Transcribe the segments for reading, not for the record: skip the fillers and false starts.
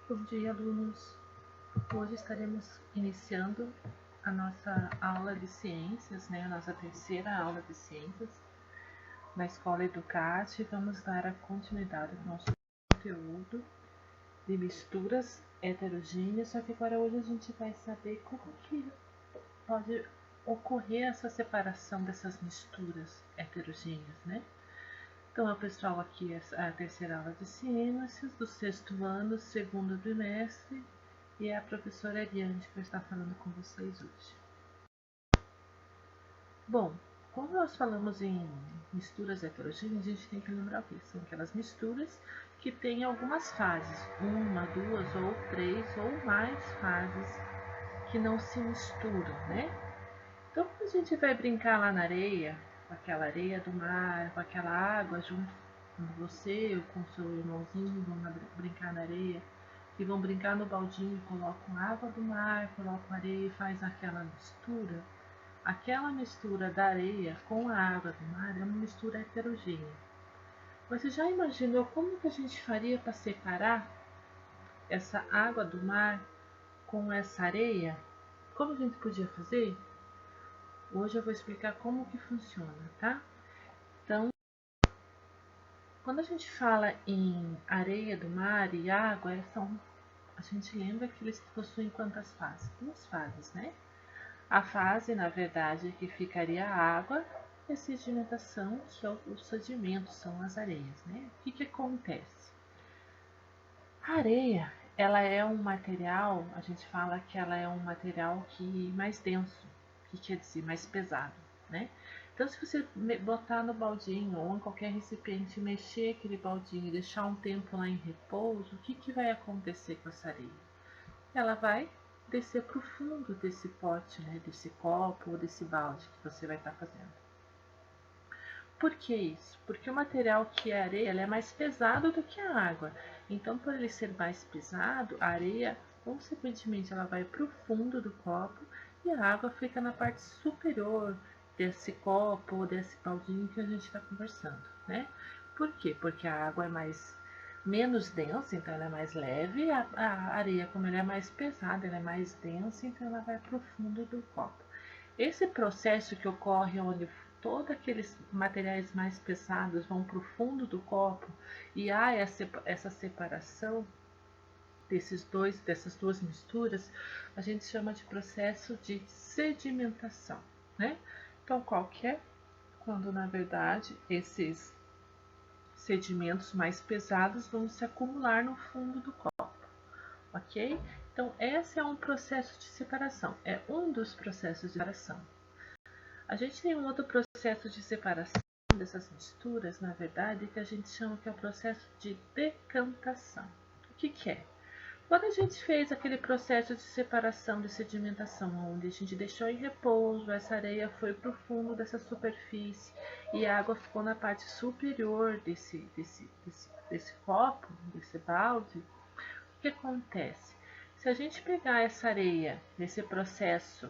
Bom dia, alunos! Hoje estaremos iniciando a nossa aula de ciências, a nossa terceira aula de ciências na Escola Educate. Vamos dar a continuidade ao nosso conteúdo de misturas heterogêneas, só que agora hoje a gente vai saber como que pode ocorrer essa separação dessas misturas heterogêneas, Então, o pessoal aqui é a terceira aula de ciências do sexto ano, segundo trimestre, e é a professora Ariane que vai estar falando com vocês hoje. Bom, quando nós falamos em misturas heterogêneas, a gente tem que lembrar o que? São aquelas misturas que têm algumas fases, uma, duas ou três ou mais fases que não se misturam, Então, quando a gente vai brincar lá na areia, com aquela areia do mar, com aquela água junto com você ou com seu irmãozinho, vão brincar na areia e vão brincar no baldinho, colocam água do mar, colocam areia e faz aquela mistura. Aquela mistura da areia com a água do mar é uma mistura heterogênea. Você já imaginou como que a gente faria para separar essa água do mar com essa areia? Como a gente podia fazer? Hoje eu vou explicar como que funciona, tá? Então, quando a gente fala em areia do mar e água, a gente lembra que eles possuem quantas fases? Duas fases, A fase, na verdade, que ficaria a água e a sedimentação, que é o sedimento, são as areias, O que acontece? A areia, ela é um material, a gente fala que ela é um material mais denso, que quer dizer mais pesado, Então, se você botar no baldinho ou em qualquer recipiente, mexer aquele baldinho e deixar um tempo lá em repouso, o que vai acontecer com essa areia? Ela vai descer para o fundo desse pote, desse copo ou desse balde que você vai estar fazendo. Por que isso? Porque o material que é areia é mais pesado do que a água. Então, por ele ser mais pesado, a areia, consequentemente, ela vai para o fundo do copo e a água fica na parte superior desse copo ou desse baldinho que a gente está conversando, Por quê? Porque a água é menos densa, então ela é mais leve, a areia, como ela é mais pesada, ela é mais densa, então ela vai para o fundo do copo. Esse processo que ocorre onde todos aqueles materiais mais pesados vão para o fundo do copo e há essa separação dessas duas misturas, a gente chama de processo de sedimentação, Então, qual que é? Quando, na verdade, esses sedimentos mais pesados vão se acumular no fundo do copo, ok? Então, esse é um processo de separação, é um dos processos de separação. A gente tem um outro processo de separação dessas misturas, na verdade, que a gente chama que é o processo de decantação. O que é? Quando a gente fez aquele processo de separação de sedimentação, onde a gente deixou em repouso, essa areia foi para o fundo dessa superfície e a água ficou na parte superior desse copo, desse balde, o que acontece? Se a gente pegar essa areia nesse processo,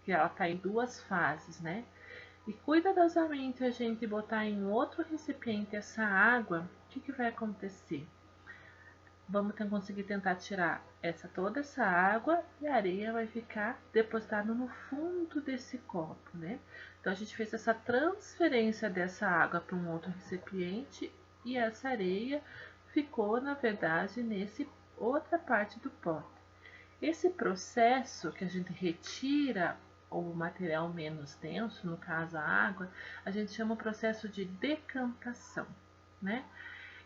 que ela está em duas fases, e cuidadosamente a gente botar em outro recipiente essa água, o que vai acontecer? Vamos conseguir tentar tirar toda essa água e a areia vai ficar depositada no fundo desse copo, Então a gente fez essa transferência dessa água para um outro recipiente e essa areia ficou, na verdade, nesse outra parte do pote. Esse processo que a gente retira o material menos denso, no caso a água, a gente chama o processo de decantação,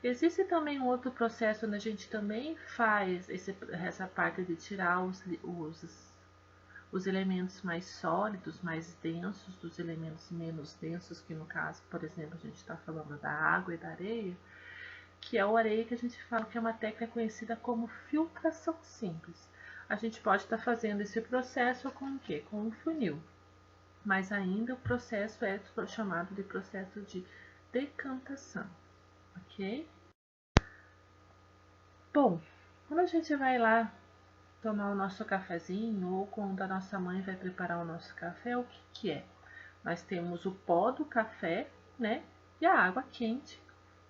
Existe também um outro processo onde a gente também faz essa parte de tirar os elementos mais sólidos, mais densos, dos elementos menos densos, que no caso, por exemplo, a gente está falando da água e da areia, que é a areia que a gente fala que é uma técnica conhecida como filtração simples. A gente pode estar fazendo esse processo com o quê? Com um funil. Mas ainda o processo é chamado de processo de decantação, ok? Bom, quando a gente vai lá tomar o nosso cafezinho ou quando a nossa mãe vai preparar o nosso café, o que é? Nós temos o pó do café, E a água quente,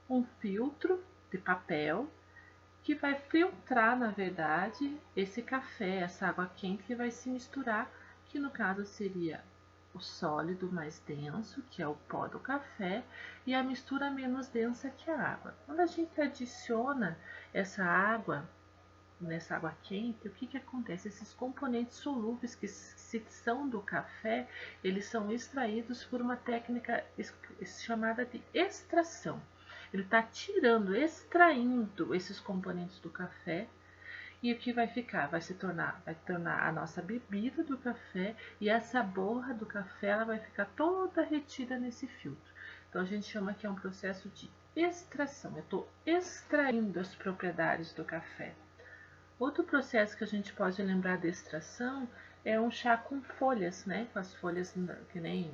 um filtro de papel que vai filtrar, na verdade, esse café, essa água quente que vai se misturar, que no caso seria o sólido mais denso, que é o pó do café, e a mistura menos densa, que é a água. Quando a gente adiciona essa água nessa água quente, o que que acontece? Esses componentes solúveis que são do café, eles são extraídos por uma técnica chamada de extração. Ele está tirando, extraindo esses componentes do café, e o que vai ficar? Vai tornar a nossa bebida do café, e essa borra do café ela vai ficar toda retida nesse filtro. Então a gente chama que é um processo de extração. Eu estou extraindo as propriedades do café. Outro processo que a gente pode lembrar de extração é um chá com folhas, né? Com as folhas que nem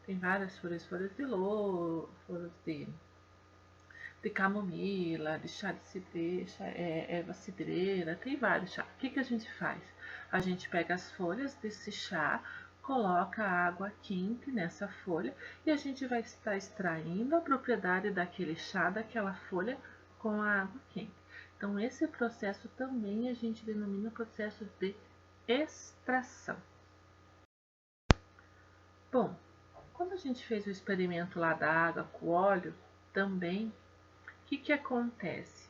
tem várias folhas, folhas de louro, folhas de camomila, de chá de cidreira, erva cidreira, tem vários chás. O que que a gente faz? A gente pega as folhas desse chá, coloca a água quente nessa folha e a gente vai estar extraindo a propriedade daquele chá, daquela folha com a água quente. Então, esse processo também a gente denomina processo de extração. Bom, quando a gente fez o experimento lá da água com óleo, também, o que que acontece?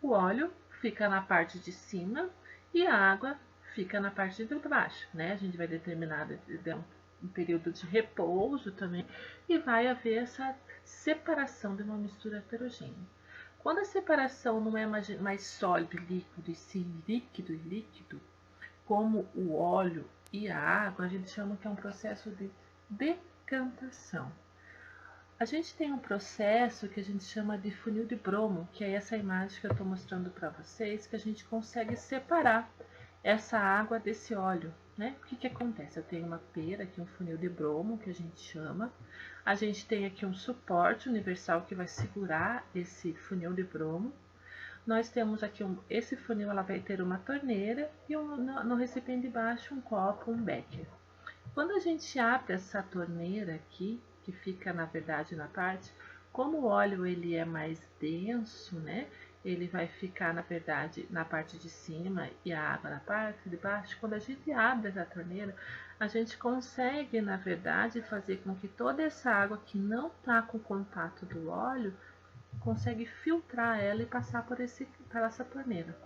O óleo fica na parte de cima e a água fica na parte de baixo, né? A gente vai determinar um período de repouso também e vai haver essa separação de uma mistura heterogênea. Quando a separação não é mais sólido e líquido, e sim líquido e líquido, como o óleo e a água, a gente chama que é um processo de decantação. A gente tem um processo que a gente chama de funil de bromo, que é essa imagem que eu estou mostrando para vocês, que a gente consegue separar essa água desse óleo, né? O que que acontece? Eu tenho uma pera aqui, um funil de bromo, que a gente chama. A gente tem aqui um suporte universal que vai segurar esse funil de bromo. Nós temos aqui esse funil, ela vai ter uma torneira e no recipiente de baixo um copo, um becker. Quando a gente abre essa torneira aqui, que fica na verdade na parte, como o óleo ele é mais denso, né? Ele vai ficar na verdade na parte de cima e a água na parte de baixo. Quando a gente abre essa torneira, a gente consegue na verdade fazer com que toda essa água que não está com contato do óleo consegue filtrar ela e passar por essa torneira.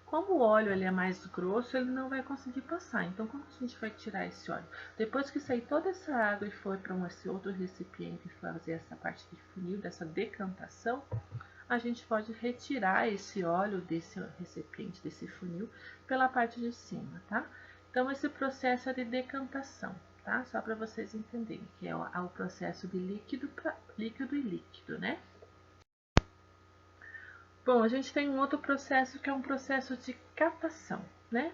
Como o óleo ele é mais grosso, ele não vai conseguir passar. Então, como a gente vai tirar esse óleo? Depois que sair toda essa água e for para esse outro recipiente e fazer essa parte de funil, dessa decantação, a gente pode retirar esse óleo desse recipiente, desse funil, pela parte de cima, tá? Então, esse processo é de decantação, tá? Só para vocês entenderem, que é o processo de líquido e líquido, né? Bom, a gente tem um outro processo que é um processo de catação, né?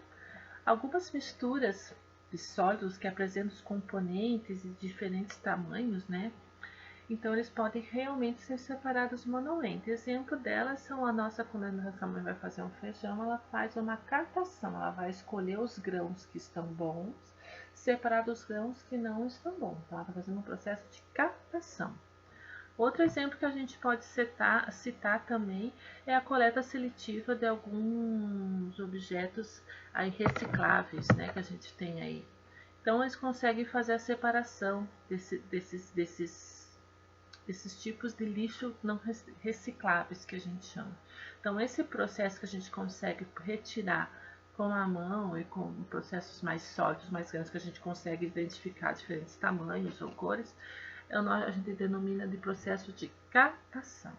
Algumas misturas de sólidos que apresentam os componentes de diferentes tamanhos, né? Então, eles podem realmente ser separados manualmente. Exemplo delas são a nossa, quando a nossa mãe vai fazer um feijão, ela faz uma catação. Ela vai escolher os grãos que estão bons, separar dos grãos que não estão bons. Então, ela está fazendo um processo de catação. Outro exemplo que a gente pode citar também é a coleta seletiva de alguns objetos aí recicláveis, né, que a gente tem aí. Então, eles conseguem fazer a separação desses tipos de lixo não recicláveis que a gente chama. Então, esse processo que a gente consegue retirar com a mão e com processos mais sólidos, mais grandes, que a gente consegue identificar diferentes tamanhos ou cores, a gente denomina de processo de catação.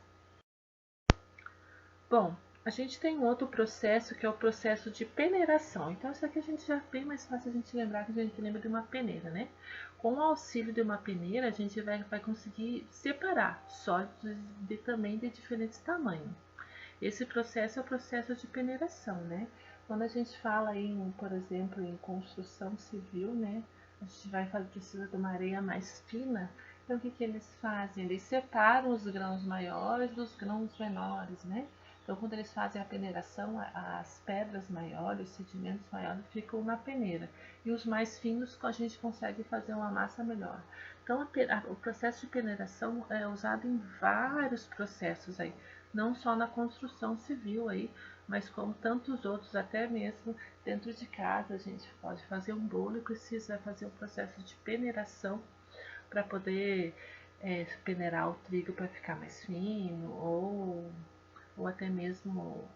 Bom, a gente tem um outro processo que é o processo de peneiração. Então, isso aqui a gente já é bem mais fácil a gente lembrar, que a gente lembra de uma peneira, né? Com o auxílio de uma peneira, a gente vai conseguir separar sólidos também de diferentes tamanhos. Esse processo é o processo de peneiração, né? Quando a gente fala em, por exemplo, em construção civil, né? A gente precisa de uma areia mais fina. Então, o que que eles fazem? Eles separam os grãos maiores dos grãos menores, né? Então, quando eles fazem a peneiração, as pedras maiores, os sedimentos maiores ficam na peneira. E os mais finos a gente consegue fazer uma massa melhor. Então, o processo de peneiração é usado em vários processos aí. não só na construção civil aí, mas como tantos outros, até mesmo dentro de casa. A gente pode fazer um bolo e precisa fazer um processo de peneiração para poder peneirar o trigo para ficar mais fino, ou até mesmo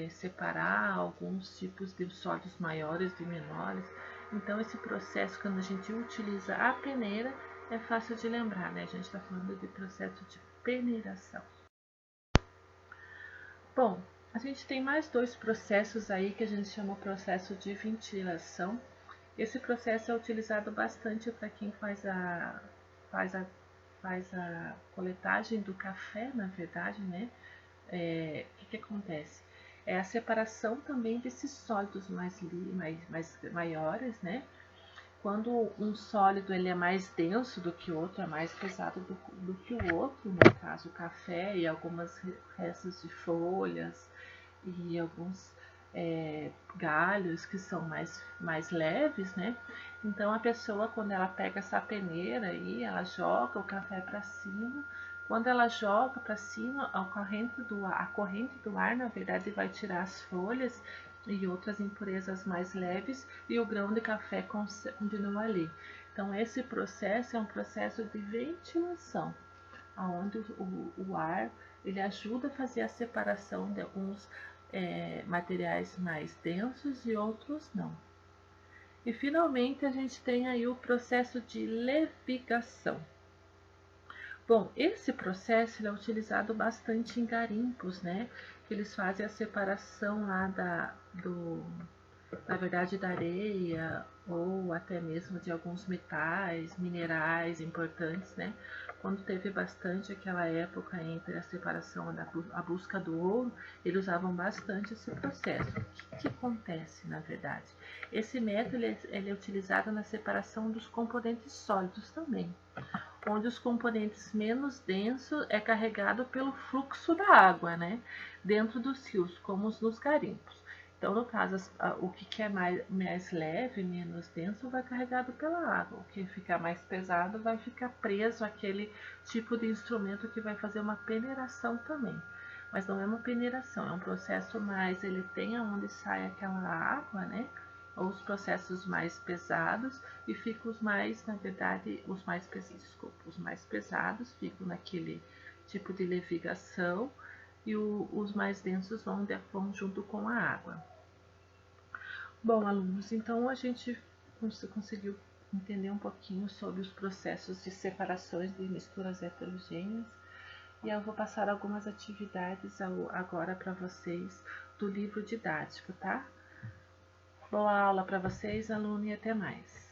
separar alguns tipos de sólidos maiores de menores. Então, esse processo, quando a gente utiliza a peneira, é fácil de lembrar, né? A gente está falando de processo de peneiração. Bom, a gente tem mais dois processos aí que a gente chama o processo de ventilação. Esse processo é utilizado bastante para quem faz a coletagem do café, na verdade, né? O que acontece? É a separação também desses sólidos maiores, né? Quando um sólido ele é mais denso do que o outro, é mais pesado do que o outro, no caso o café e algumas restos de folhas e alguns galhos que são mais leves, né? Então a pessoa, quando ela pega essa peneira aí, ela joga o café para cima. Quando ela joga para cima, a corrente do ar, na verdade, vai tirar as folhas e outras impurezas mais leves, e o grão de café continua ali. Então esse processo é um processo de ventilação, onde o ar ele ajuda a fazer a separação de alguns materiais mais densos e outros não. E finalmente a gente tem aí o processo de levigação. Bom, esse processo é utilizado bastante em garimpos, né? Que eles fazem a separação lá na verdade, da areia ou até mesmo de alguns metais, minerais importantes, né? Quando teve bastante aquela época entre a separação a busca do ouro, eles usavam bastante esse processo. O que acontece, na verdade? Esse método ele é utilizado na separação dos componentes sólidos também, onde os componentes menos densos é carregado pelo fluxo da água, né? Dentro dos rios, como nos garimpos. Então, no caso, o que é mais leve, menos denso, vai carregado pela água. O que ficar mais pesado vai ficar preso àquele tipo de instrumento que vai fazer uma peneiração também. Mas não é uma peneiração, é um processo mais, ele tem aonde sai aquela água, né? Ou os processos mais pesados, e ficam os mais, na verdade, os mais pesados ficam naquele tipo de levigação, e os mais densos vão junto com a água. Bom, alunos, então a gente conseguiu entender um pouquinho sobre os processos de separações de misturas heterogêneas, e eu vou passar algumas atividades agora para vocês do livro didático, tá? Boa aula para vocês, aluno, e até mais.